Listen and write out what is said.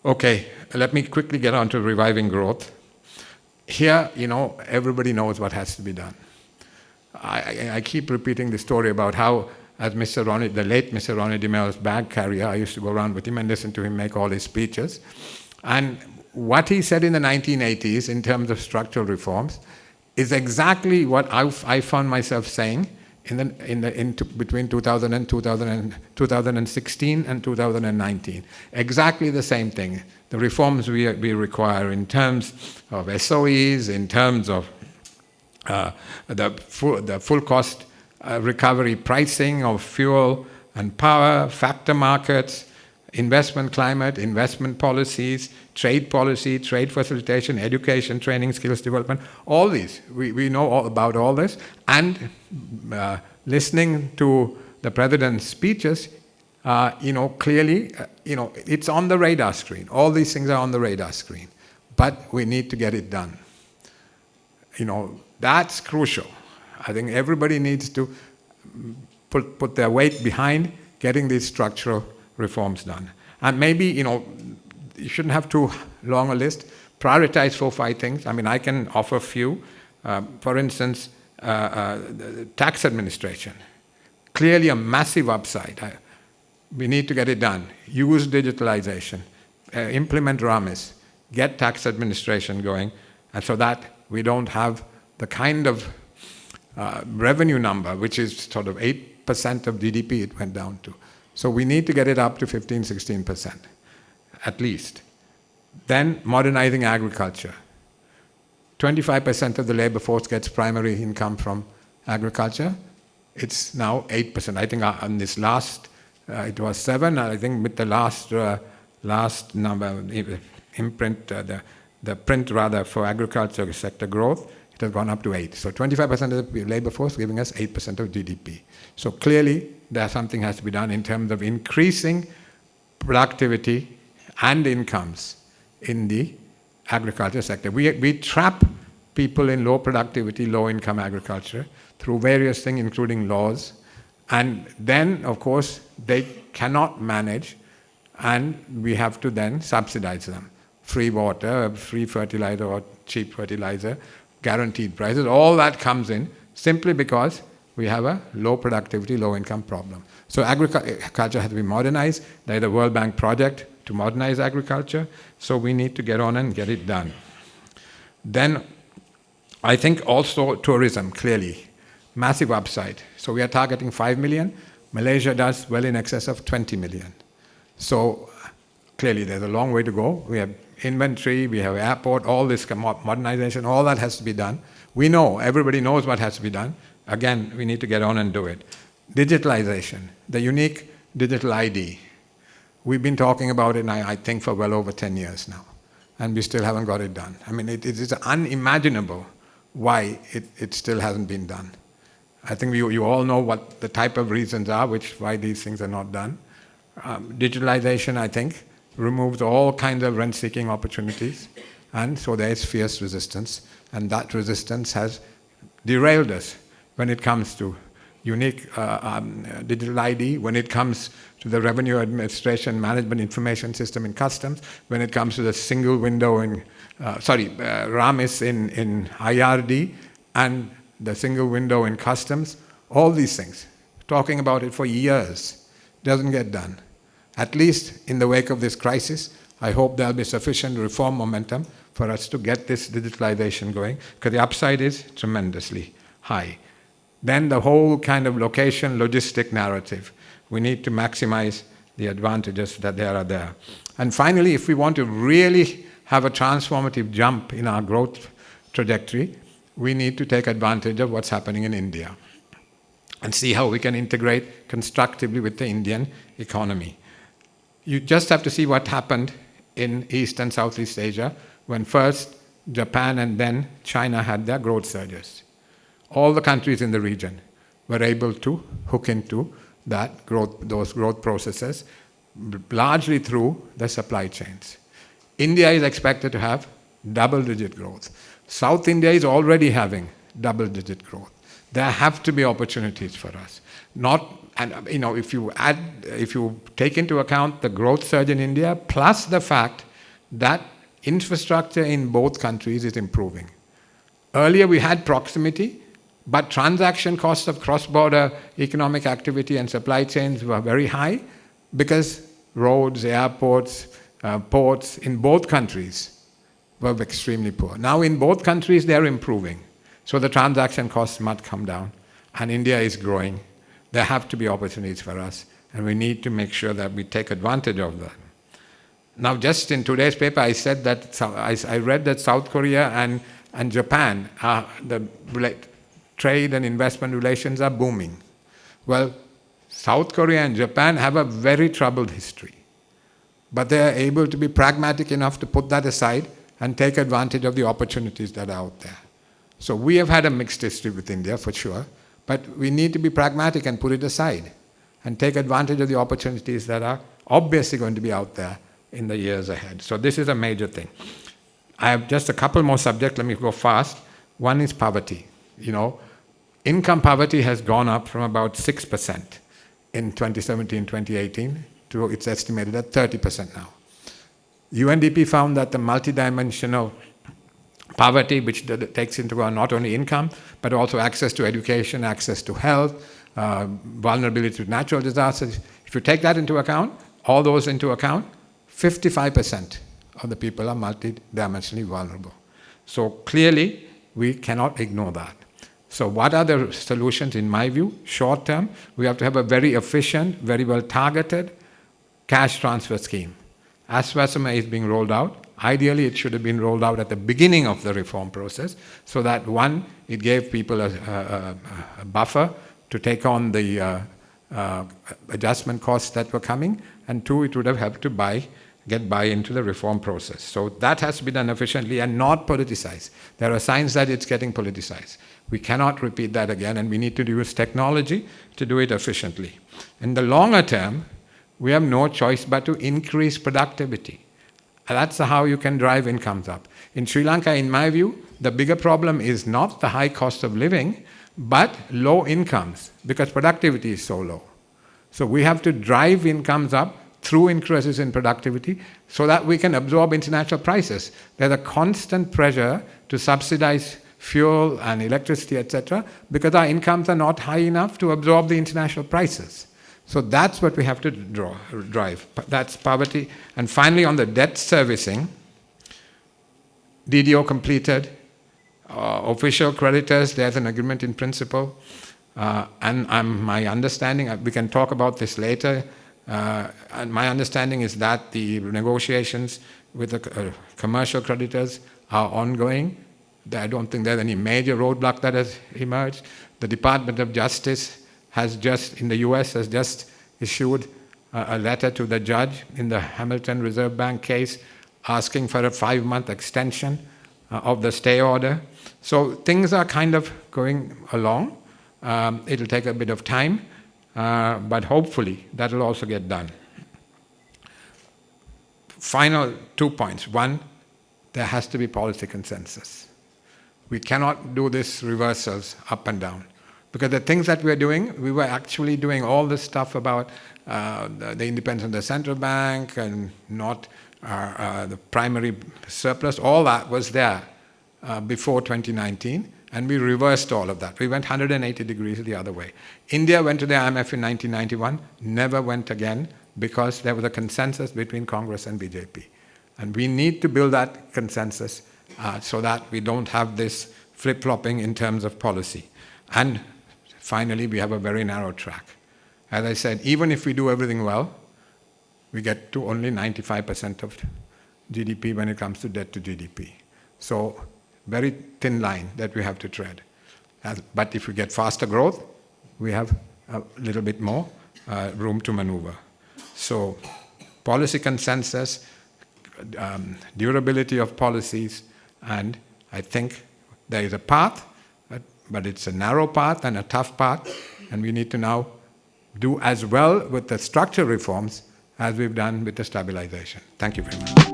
Okay, let me quickly get on to reviving growth. Here, everybody knows what has to be done. I keep repeating the story about how, as the late Mr. Ronnie DeMel's bag carrier, I used to go around with him and listen to him make all his speeches. And what he said in the 1980s in terms of structural reforms is exactly what I found myself saying between 2016 and 2019. Exactly the same thing. The reforms we require in terms of SOEs, in terms of the full cost recovery pricing of fuel and power, factor markets, investment climate, investment policies, trade policy, trade facilitation, education, training, skills development, all these. We know all about all this. And listening to the president's speeches, clearly, it's on the radar screen. All these things are on the radar screen. But we need to get it done. That's crucial. I think everybody needs to put their weight behind getting these structural reforms done. And maybe, you shouldn't have too long a list. Prioritize 4 or 5 things. I mean, I can offer a few. For instance, the tax administration. Clearly a massive upside. We need to get it done. Use digitalization. Implement RAMIS. Get tax administration going. And so that we don't have the kind of revenue number, which is sort of 8% of GDP it went down to. So we need to get it up to 15, 16%, at least. Then modernizing agriculture. 25% of the labor force gets primary income from agriculture. It's now 8%. I think on this last, it was 7. I think with the last number, imprint, the print rather for agriculture sector growth, it has gone up to 8. So 25% of the labor force giving us 8% of GDP. So clearly, something has to be done in terms of increasing productivity and incomes in the agriculture sector. We trap people in low productivity, low income agriculture through various things, including laws. And then, of course, they cannot manage, and we have to then subsidize them. Free water, free fertilizer or cheap fertilizer, guaranteed prices, all that comes in simply because we have a low productivity, low income problem. So agriculture has to be modernized. There's a World Bank project to modernize agriculture, so we need to get on and get it done. Then I think also tourism, clearly, massive upside. So we are targeting 5 million. Malaysia does well in excess of 20 million. So clearly there's a long way to go. We have inventory, we have airport, all this modernization, all that has to be done. We know, everybody knows what has to be done. Again, we need to get on and do it. Digitalization, the unique digital ID. We've been talking about it, I think, for well over 10 years now, and we still haven't got it done. I mean, it is unimaginable why it still hasn't been done. I think you all know what the type of reasons are why these things are not done. Digitalization, I think, removes all kinds of rent-seeking opportunities, and so there is fierce resistance, and that resistance has derailed us when it comes to unique digital ID, when it comes to the revenue administration management information system in customs, when it comes to the single window in, RAMIS in IRD, and the single window in customs, all these things. Talking about it for years doesn't get done. At least in the wake of this crisis, I hope there'll be sufficient reform momentum for us to get this digitalization going, because the upside is tremendously high. Then the whole kind of location logistic narrative. We need to maximize the advantages that there are there. And finally, if we want to really have a transformative jump in our growth trajectory, we need to take advantage of what's happening in India and see how we can integrate constructively with the Indian economy. You just have to see what happened in East and Southeast Asia when first Japan and then China had their growth surges. All the countries in the region were able to hook into those growth processes, largely through the supply chains. India is expected to have double-digit growth. South India is already having double-digit growth. There have to be opportunities for us. If you take into account the growth surge in India, plus the fact that infrastructure in both countries is improving. Earlier we had proximity, but transaction costs of cross-border economic activity and supply chains were very high because roads, airports, ports in both countries were extremely poor. Now in both countries they're improving. So the transaction costs must come down. And India is growing. There have to be opportunities for us. And we need to make sure that we take advantage of that. Now just in today's paper I said that, I read that South Korea and Japan, the trade and investment relations are booming. Well, South Korea and Japan have a very troubled history. But they are able to be pragmatic enough to put that aside and take advantage of the opportunities that are out there. So we have had a mixed history with India for sure, but we need to be pragmatic and put it aside and take advantage of the opportunities that are obviously going to be out there in the years ahead. So this is a major thing. I have just a couple more subjects, let me go fast. One is poverty. Income poverty has gone up from about 6% in 2017, 2018 to it's estimated at 30% now. UNDP found that the multidimensional poverty, which takes into account not only income, but also access to education, access to health, vulnerability to natural disasters. If you take that into account, all those into account, 55% of the people are multidimensionally vulnerable. So clearly, we cannot ignore that. So what are the solutions in my view? Short term, we have to have a very efficient, very well targeted cash transfer scheme. As SWASMA is being rolled out, ideally it should have been rolled out at the beginning of the reform process so that one, it gave people a buffer to take on the adjustment costs that were coming, and two, it would have helped to get buy-in to the reform process. So that has to be done efficiently and not politicized. There are signs that it's getting politicized. We cannot repeat that again, and we need to use technology to do it efficiently. In the longer term, we have no choice but to increase productivity. And that's how you can drive incomes up. In Sri Lanka, in my view, the bigger problem is not the high cost of living, but low incomes, because productivity is so low. So we have to drive incomes up through increases in productivity so that we can absorb international prices. There's a constant pressure to subsidize fuel and electricity, etc., because our incomes are not high enough to absorb the international prices. So that's what we have to drive. That's poverty. And finally, on the debt servicing, DDO completed, official creditors, there's an agreement in principle, and my understanding, we can talk about this later, and my understanding is that the negotiations with the commercial creditors are ongoing. I don't think there's any major roadblock that has emerged. The Department of Justice in the US has just issued a letter to the judge in the Hamilton Reserve Bank case asking for a 5-month extension of the stay order. So things are kind of going along. It'll take a bit of time, but hopefully that'll also get done. Final 2 points. One, there has to be policy consensus. We cannot do this reversals up and down. Because the things that we're doing, we were actually doing all this stuff about the independence of the central bank and not the primary surplus. All that was there before 2019, and we reversed all of that. We went 180 degrees the other way. India went to the IMF in 1991, never went again, because there was a consensus between Congress and BJP. And we need to build that consensus so that we don't have this flip-flopping in terms of policy. And finally, we have a very narrow track. As I said, even if we do everything well, we get to only 95% of GDP when it comes to debt to GDP. So, very thin line that we have to tread. But if we get faster growth, we have a little bit more room to maneuver. So, policy consensus, durability of policies, and I think there is a path, but it's a narrow path and a tough path, and we need to now do as well with the structural reforms as we've done with the stabilization. Thank you very much.